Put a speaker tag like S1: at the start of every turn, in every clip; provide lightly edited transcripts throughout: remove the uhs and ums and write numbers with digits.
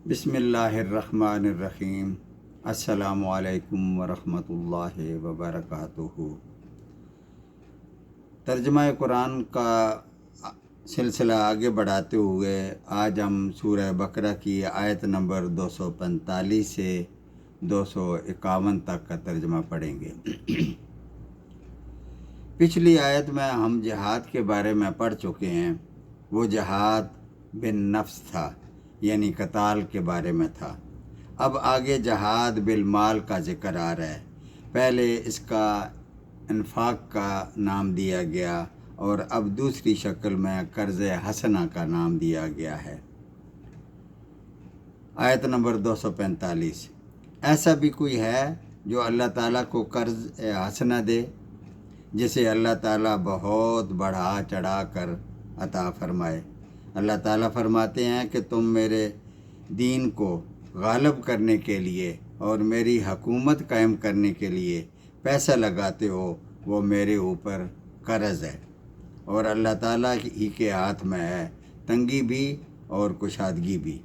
S1: بسم اللہ الرحمن الرحیم۔ السلام علیکم ورحمۃ اللہ وبرکاتہ۔ ترجمہ قرآن کا سلسلہ آگے بڑھاتے ہوئے آج ہم سورہ بقرہ کی آیت نمبر 245 سے 251 تک کا ترجمہ پڑھیں گے۔ پچھلی آیت میں ہم جہاد کے بارے میں پڑھ چکے ہیں۔ وہ جہاد بن نفس تھا، یعنی قتال کے بارے میں تھا۔ اب آگے جہاد بالمال کا ذکر آ رہا ہے۔ پہلے اس کا انفاق کا نام دیا گیا اور اب دوسری شکل میں قرض حسنہ کا نام دیا گیا ہے۔ آیت نمبر 245۔ ایسا بھی کوئی ہے جو اللہ تعالیٰ کو قرض حسنہ دے جسے اللہ تعالیٰ بہت بڑھا چڑھا کر عطا فرمائے۔ اللہ تعالیٰ فرماتے ہیں کہ تم میرے دین کو غالب کرنے کے لیے اور میری حکومت قائم کرنے کے لیے پیسہ لگاتے ہو، وہ میرے اوپر قرض ہے، اور اللہ تعالیٰ ہی کے ہاتھ میں ہے تنگی بھی اور کشادگی بھی،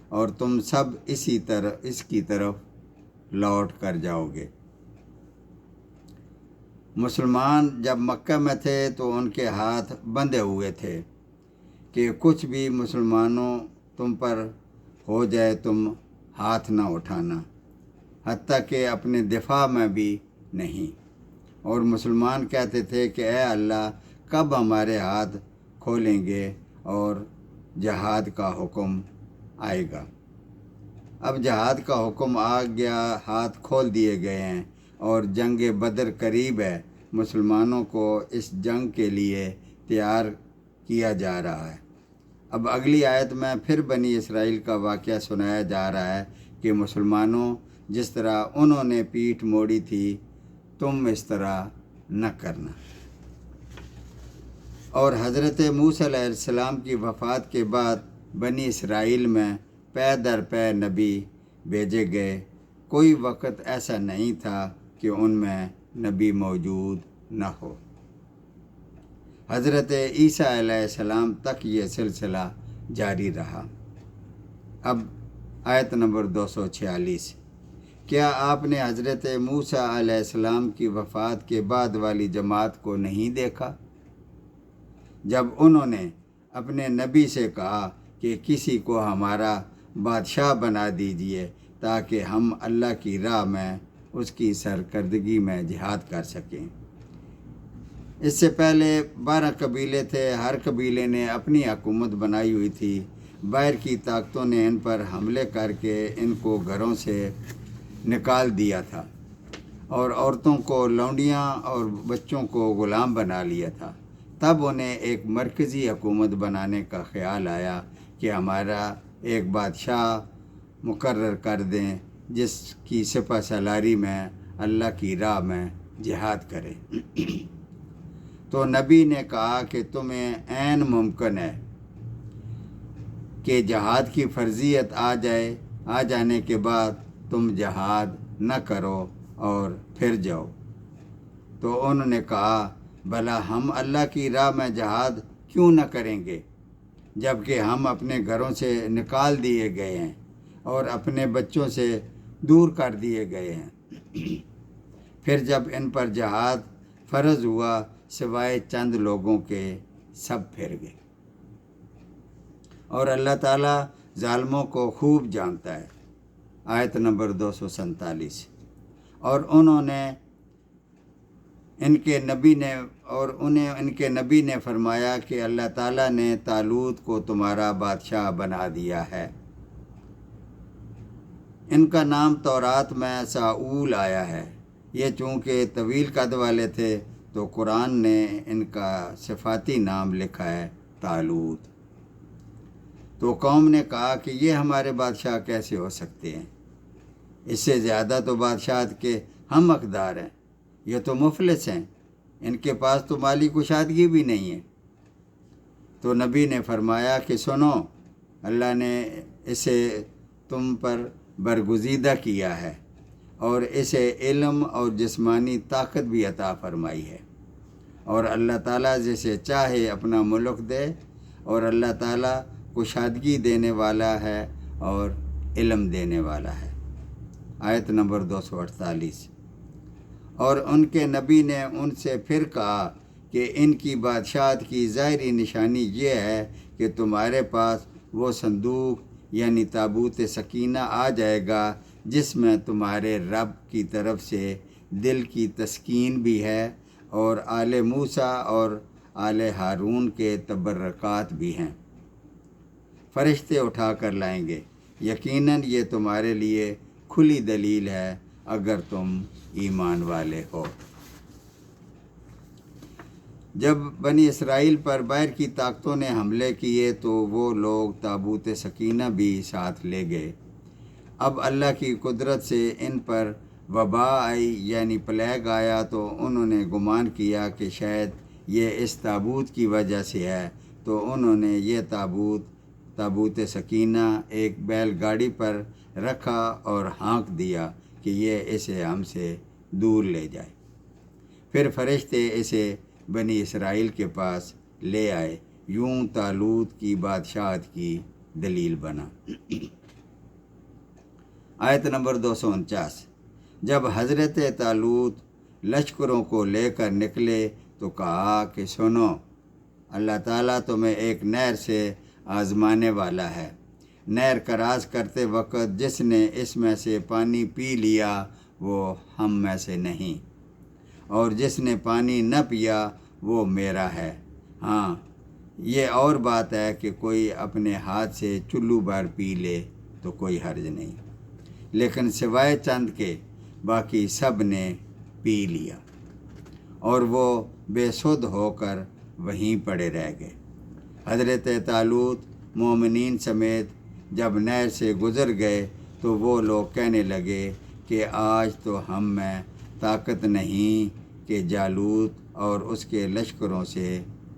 S1: اور تم سب اس کی طرف لوٹ کر جاؤ گے۔ مسلمان جب مکہ میں تھے تو ان کے ہاتھ بندھے ہوئے تھے کہ کچھ بھی مسلمانوں تم پر ہو جائے تم ہاتھ نہ اٹھانا، حتیٰ کہ اپنے دفاع میں بھی نہیں۔ اور مسلمان کہتے تھے کہ اے اللہ، کب ہمارے ہاتھ کھولیں گے اور جہاد کا حکم آئے گا؟ اب جہاد کا حکم آ گیا، ہاتھ کھول دیے گئے ہیں اور جنگ بدر قریب ہے۔ مسلمانوں کو اس جنگ کے لیے تیار کیا جا رہا ہے۔ اب اگلی آیت میں پھر بنی اسرائیل کا واقعہ سنایا جا رہا ہے کہ مسلمانوں، جس طرح انہوں نے پیٹھ موڑی تھی تم اس طرح نہ کرنا۔ اور حضرت موسیٰ علیہ السلام کی وفات کے بعد بنی اسرائیل میں پے در پے نبی بھیجے گئے۔ کوئی وقت ایسا نہیں تھا کہ ان میں نبی موجود نہ ہو۔ حضرت عیسیٰ علیہ السلام تک یہ سلسلہ جاری رہا۔ اب آیت نمبر 246۔ کیا آپ نے حضرت موسیٰ علیہ السلام کی وفات کے بعد والی جماعت کو نہیں دیکھا، جب انہوں نے اپنے نبی سے کہا کہ کسی کو ہمارا بادشاہ بنا دیجئے تاکہ ہم اللہ کی راہ میں اس کی سرکردگی میں جہاد کر سکیں؟ اس سے پہلے 12 قبیلے تھے، ہر قبیلے نے اپنی حکومت بنائی ہوئی تھی۔ باہر کی طاقتوں نے ان پر حملے کر کے ان کو گھروں سے نکال دیا تھا اور عورتوں کو لونڈیاں اور بچوں کو غلام بنا لیا تھا۔ تب انہیں ایک مرکزی حکومت بنانے کا خیال آیا کہ ہمارا ایک بادشاہ مقرر کر دیں جس کی سپہ سالاری میں اللہ کی راہ میں جہاد کرے۔ تو نبی نے کہا کہ تمہیں عین ممکن ہے کہ جہاد کی فرضیت آ جانے کے بعد تم جہاد نہ کرو اور پھر جاؤ۔ تو انہوں نے کہا، بھلا ہم اللہ کی راہ میں جہاد کیوں نہ کریں گے، جبکہ ہم اپنے گھروں سے نکال دیے گئے ہیں اور اپنے بچوں سے دور کر دیے گئے ہیں۔ پھر جب ان پر جہاد فرض ہوا، سوائے چند لوگوں کے سب پھر گئے، اور اللہ تعالیٰ ظالموں کو خوب جانتا ہے۔ آیت نمبر 247۔ اور انہیں ان کے نبی نے فرمایا کہ اللہ تعالیٰ نے طالوت کو تمہارا بادشاہ بنا دیا ہے۔ ان کا نام تورات میں ساؤل آیا ہے۔ یہ چونکہ طویل قد والے تھے تو قرآن نے ان کا صفاتی نام لکھا ہے طالوت۔ تو قوم نے کہا کہ یہ ہمارے بادشاہ کیسے ہو سکتے ہیں؟ اس سے زیادہ تو بادشاہت کے ہم حقدار ہیں، یہ تو مفلس ہیں، ان کے پاس تو مالی کشادگی بھی نہیں ہے۔ تو نبی نے فرمایا کہ سنو، اللہ نے اسے تم پر برگزیدہ کیا ہے اور اسے علم اور جسمانی طاقت بھی عطا فرمائی ہے، اور اللہ تعالیٰ جسے چاہے اپنا ملک دے، اور اللہ تعالیٰ کشادگی دینے والا ہے اور علم دینے والا ہے۔ آیت نمبر 248۔ اور ان کے نبی نے ان سے پھر کہا کہ ان کی بادشاہت کی ظاہری نشانی یہ ہے کہ تمہارے پاس وہ صندوق یعنی تابوت سکینہ آ جائے گا جس میں تمہارے رب کی طرف سے دل کی تسکین بھی ہے اور آل موسیٰ اور آل ہارون کے تبرکات بھی ہیں۔ فرشتے اٹھا کر لائیں گے، یقیناً یہ تمہارے لیے کھلی دلیل ہے اگر تم ایمان والے ہو۔ جب بنی اسرائیل پر باہر کی طاقتوں نے حملے کیے تو وہ لوگ تابوت سکینہ بھی ساتھ لے گئے۔ اب اللہ کی قدرت سے ان پر وبا آئی یعنی پلیگ آیا تو انہوں نے گمان کیا کہ شاید یہ اس تابوت کی وجہ سے ہے، تو انہوں نے یہ تابوت سکینہ ایک بیل گاڑی پر رکھا اور ہانک دیا کہ یہ اسے ہم سے دور لے جائے۔ پھر فرشتے اسے بنی اسرائیل کے پاس لے آئے، یوں طالوت کی بادشاہت کی دلیل بنا۔ آیت نمبر 249۔ جب حضرت طالوت لشکروں کو لے کر نکلے تو کہا کہ سنو، اللہ تعالیٰ تمہیں ایک نہر سے آزمانے والا ہے۔ نہر کا راز کرتے وقت جس نے اس میں سے پانی پی لیا وہ ہم میں سے نہیں، اور جس نے پانی نہ پیا وہ میرا ہے۔ ہاں، یہ اور بات ہے کہ کوئی اپنے ہاتھ سے چلو بھر پی لے تو کوئی حرج نہیں، لیکن سوائے چند کے باقی سب نے پی لیا، اور وہ بے سدھ ہو کر وہیں پڑے رہ گئے۔ حضرت طالوت مومنین سمیت جب نہر سے گزر گئے تو وہ لوگ کہنے لگے کہ آج تو ہم میں طاقت نہیں کہ جالوت اور اس کے لشکروں سے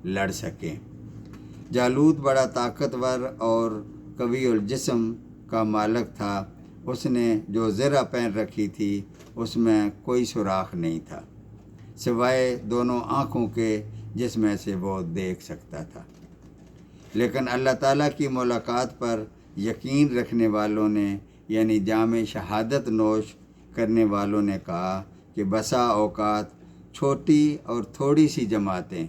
S1: لڑ سکیں۔ جالوت بڑا طاقتور اور قوی الجسم کا مالک تھا۔ اس نے جو زرہ پہن رکھی تھی اس میں کوئی سوراخ نہیں تھا سوائے دونوں آنکھوں کے جس میں سے وہ دیکھ سکتا تھا۔ لیکن اللہ تعالیٰ کی ملاقات پر یقین رکھنے والوں نے یعنی جام شہادت نوش کرنے والوں نے کہا کہ بسا اوقات چھوٹی اور تھوڑی سی جماعتیں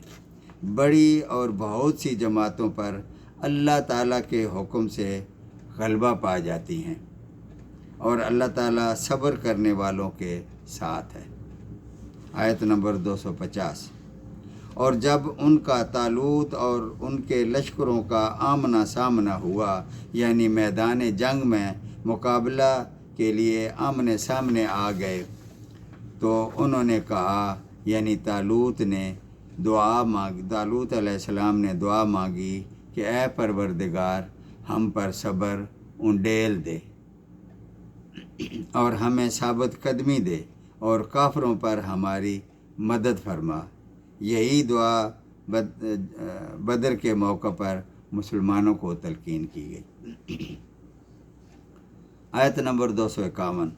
S1: بڑی اور بہت سی جماعتوں پر اللہ تعالیٰ کے حکم سے غلبہ پا جاتی ہیں، اور اللہ تعالیٰ صبر کرنے والوں کے ساتھ ہے۔ آیت نمبر 250۔ اور جب ان کا طالوت اور ان کے لشکروں کا آمنا سامنا ہوا یعنی میدان جنگ میں مقابلہ کے لیے آمنے سامنے آ گئے تو انہوں نے کہا یعنی طالوت علیہ السلام نے دعا مانگی کہ اے پروردگار ہم پر صبر انڈیل دے اور ہمیں ثابت قدمی دے اور کافروں پر ہماری مدد فرما۔ یہی دعا بدر کے موقع پر مسلمانوں کو تلقین کی گئی۔ آیت نمبر 251۔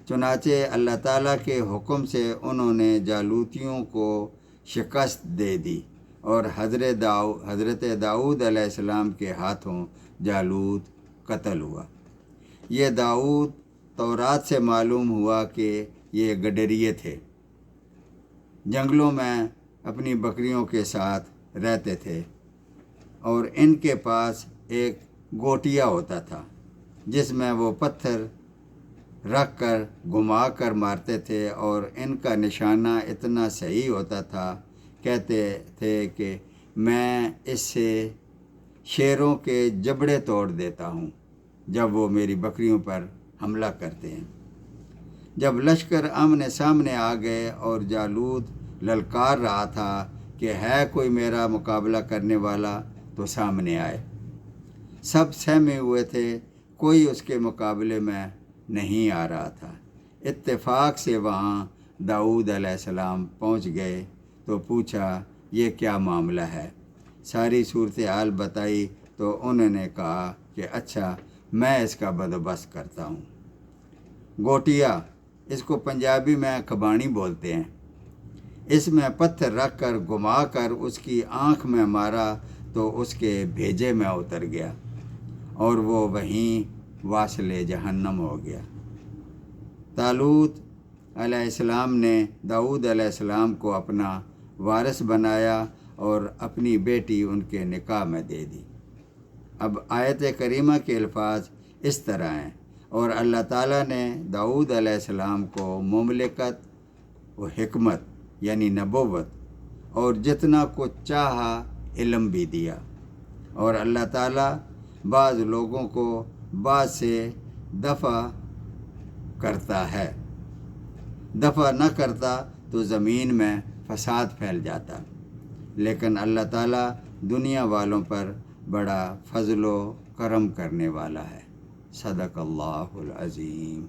S1: چنانچہ اللہ تعالیٰ کے حکم سے انہوں نے جالوتیوں کو شکست دے دی اور حضرت داؤد علیہ السلام کے ہاتھوں جالوت قتل ہوا۔ یہ داؤد تورات سے معلوم ہوا کہ یہ گڈریے تھے، جنگلوں میں اپنی بکریوں کے ساتھ رہتے تھے، اور ان کے پاس ایک گوٹیا ہوتا تھا جس میں وہ پتھر رکھ کر گھما کر مارتے تھے، اور ان کا نشانہ اتنا صحیح ہوتا تھا، کہتے تھے کہ میں اس سے شیروں کے جبڑے توڑ دیتا ہوں جب وہ میری بکریوں پر حملہ کرتے ہیں۔ جب لشکر آمنے سامنے آ گئے اور جالوت للکار رہا تھا کہ ہے کوئی میرا مقابلہ کرنے والا تو سامنے آئے، سب سہمے ہوئے تھے، کوئی اس کے مقابلے میں نہیں آ رہا تھا۔ اتفاق سے وہاں داؤد علیہ السلام پہنچ گئے تو پوچھا یہ کیا معاملہ ہے، ساری صورتحال بتائی تو انہوں نے کہا کہ اچھا میں اس کا بندوبست کرتا ہوں۔ گوٹیا، اس کو پنجابی میں کباڑی بولتے ہیں، اس میں پتھر رکھ کر گھما کر اس کی آنکھ میں مارا تو اس کے بھیجے میں اتر گیا اور وہ وہیں واصل جہنم ہو گیا۔ طالوت علیہ السلام نے داؤد علیہ السلام کو اپنا وارث بنایا اور اپنی بیٹی ان کے نکاح میں دے دی۔ اب آیت کریمہ کے الفاظ اس طرح ہیں، اور اللہ تعالیٰ نے داؤد علیہ السلام کو مملکت و حکمت یعنی نبوت اور جتنا کچھ چاہا علم بھی دیا، اور اللہ تعالیٰ بعض لوگوں کو بعض سے دفع کرتا ہے، دفع نہ کرتا تو زمین میں فساد پھیل جاتا، لیکن اللہ تعالیٰ دنیا والوں پر بڑا فضل و کرم کرنے والا ہے۔ صدق اللہ العظیم۔